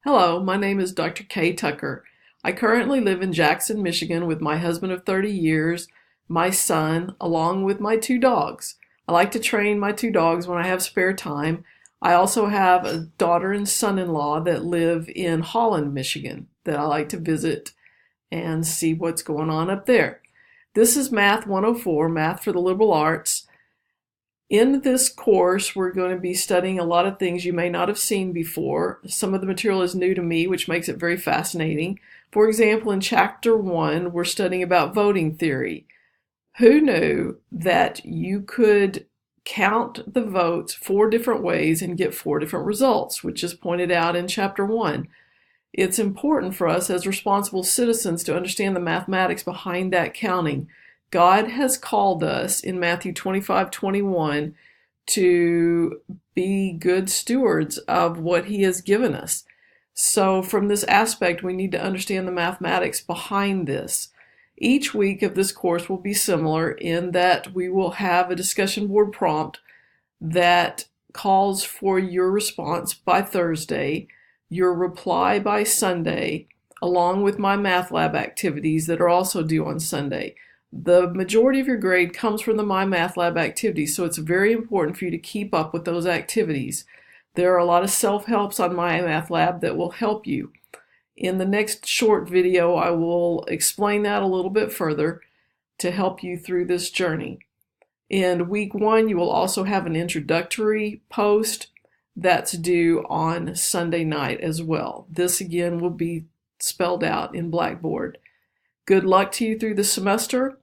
Hello, my name is Dr. Kay Tucker. I currently live in Jackson, Michigan with my husband of 30 years, my son, along with my two dogs. I like to train my two dogs when I have spare time. I also have a daughter and son-in-law that live in Holland, Michigan, that I like to visit and see what's going on up there. This is Math 104, Math for the Liberal Arts. In this course, we're going to be studying a lot of things you may not have seen before. Some of the material is new to me, which makes it very fascinating. For example, in Chapter 1, we're studying about voting theory. Who knew that you could count the votes 4 different ways and get 4 different results, which is pointed out in Chapter 1. It's important for us as responsible citizens to understand the mathematics behind that counting. God has called us in Matthew 25:21 to be good stewards of what He has given us. So from this aspect, we need to understand the mathematics behind this. Each week of this course will be similar in that we will have a discussion board prompt that calls for your response by Thursday, your reply by Sunday, along with my math lab activities that are also due on Sunday. The majority of your grade comes from the My Math Lab activities, so it's very important for you to keep up with those activities. There are a lot of self-helps on My Math Lab that will help you. In the next short video, I will explain that a little bit further to help you through this journey. In week 1, you will also have an introductory post that's due on Sunday night as well. This again will be spelled out in Blackboard. Good luck to you through the semester.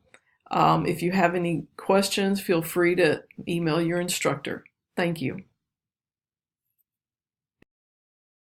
If you have any questions, feel free to email your instructor. Thank you.